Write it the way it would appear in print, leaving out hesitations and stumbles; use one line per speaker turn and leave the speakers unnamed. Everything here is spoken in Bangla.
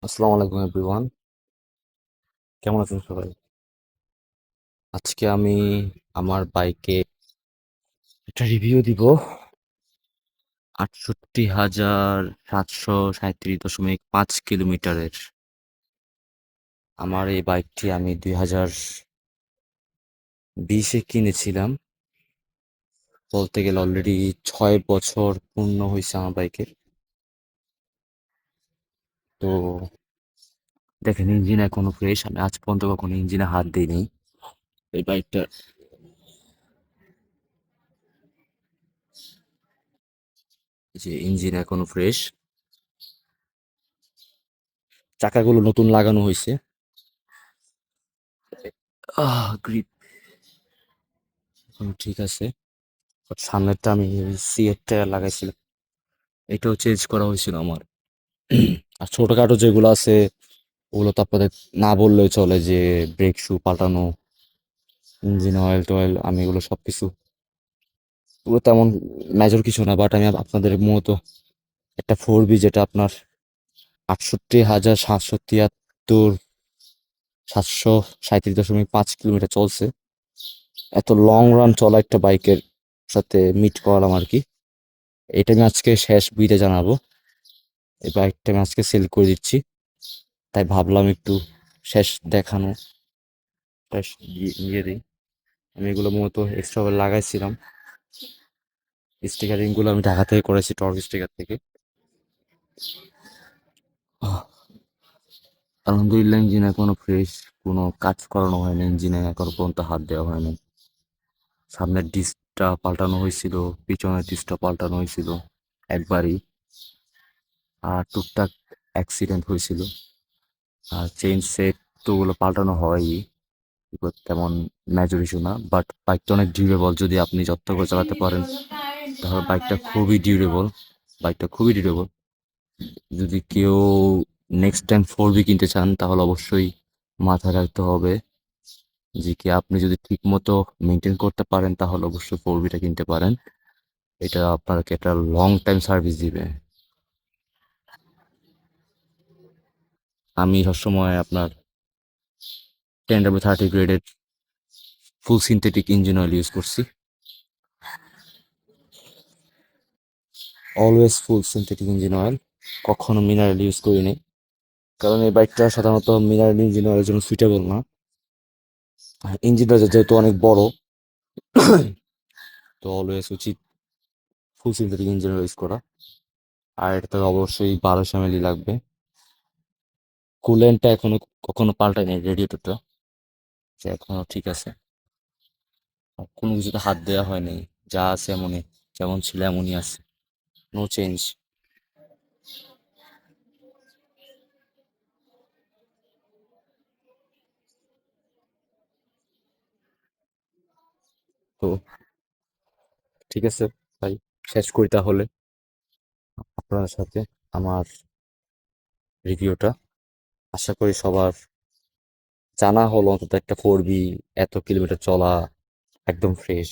আসসালামু আলাইকুম এভরিওয়ান। কেমন আছেন সবাই? আজকে আমি আমার বাইকে একটা রিভিউ দিব। ৬৮,৭৩৭.৫ কিলোমিটারের আমার এই বাইকটি আমি ২০২০-এ কিনেছিলাম। বলতে গেলে অলরেডি ৬ বছর পূর্ণ হয়েছে আমার বাইকের। তো দেখেন, ইঞ্জিন এখনো ফ্রেশ। আমি আজ পর্যন্ত কখনো ইঞ্জিনে হাত দিইনি এই বাইকটা। যে ইঞ্জিন এখনো ফ্রেশ, চাকাগুলো নতুন লাগানো হয়েছে। গ্রিপ ঠিক আছে। বাট সামনেরটা আমি সিএর টায়ার লাগাইছিলাম, এটাও চেঞ্জ করা হয়েছিল আমার। আর ছোটখাটো যেগুলো আছে ওগুলো তো আপনাদের না বললেই চলে, যে ব্রেক শু পাল্টানো, ইঞ্জিন অয়েল টয়েল, আমি এগুলো সব কিছু, ওগুলো তেমন মেজর কিছু না। বাট আমি আপনাদের মূলত একটা 4B, যেটা আপনার ৬৮,৭৭৭.৫ কিলোমিটার চলছে। এত লং রান চলা একটা বাইকের সাথে মিট করলাম আর কি। এটা আমি আজকে শেষ বিদে জানাবো। এই বাইকটা আমি আজকে সেল করে দিচ্ছি, তাই ভাবলাম একটু শেষ দেখানো শেষ দিয়ে দিই। আমি এগুলো মূলত এক্সট্রা লাগাইছিলাম। স্টিকারিং গুলো আমি ঢাকা থেকে করেছি, টর্ক স্টিকার থেকে। আহ, আলহামদুলিল্লাহ, ইঞ্জিন এখনো ফ্রেশ। কোনো কাজ করানো হয়নি, ইঞ্জিনে এখনো পর্যন্ত হাত দেওয়া হয়নি। সামনের ডিস্কটা পাল্টানো হয়েছিল, পিছনের ডিস্কটা পাল্টানো হয়েছিল একবারই। আর টুকটাক অ্যাক্সিডেন্ট হয়েছিল। আর চেইন সেট তো ওগুলো পাল্টানো হয়ই, এগুলো তেমন মেজর ইস্যু না। বাট বাইকটা অনেক ডিউরেবল, যদি আপনি যত্ন করে চালাতে পারেন তাহলে বাইকটা খুবই ডিউরেবল। যদি কেউ নেক্সট টাইম 4B কিনতে চান তাহলে অবশ্যই মাথায় রাখতে হবে যে কি, আপনি যদি ঠিক মতো মেনটেন করতে পারেন তাহলে অবশ্যই 4Bটা কিনতে পারেন। এটা আপনাকে একটা লং টাইম সার্ভিস দিবে। আমি সবসময় আপনার 10W30 গ্রেডের full synthetic engine oil use করছি। Always full synthetic engine oil, কখনো মিনারেল ইউজ করিনি। কারণ এই বাইকটা সাধারণত মিনারেল ইঞ্জিন অয়েলের জন্য সুইটেবল না। ইঞ্জিনটা যেহেতু অনেক বড়, তো অলওয়েজ উচিত ফুল সিনথেটিক ইঞ্জিন অয়েল ইউজ করা। আর এটাতে অবশ্যই 1200 মিলি লাগবে। কুলেন্টটা এখনো কখনো পাল্টায়নি, রেডিয়েটরটা সে এখনো ঠিক আছে। আর কোনো কিছুতে হাত দেওয়া হয়নি, যা আছে এমনই, যেমন ছিল এমনই আছে, নো চেঞ্জ। তো ঠিক আছে ভাই, শেষ করি তাহলে আপনার সাথে আমার রিভিউটা। আশা করি সবার জানা হলো অন্তত একটা 4B এত কিলোমিটার চলা একদম ফ্রেশ।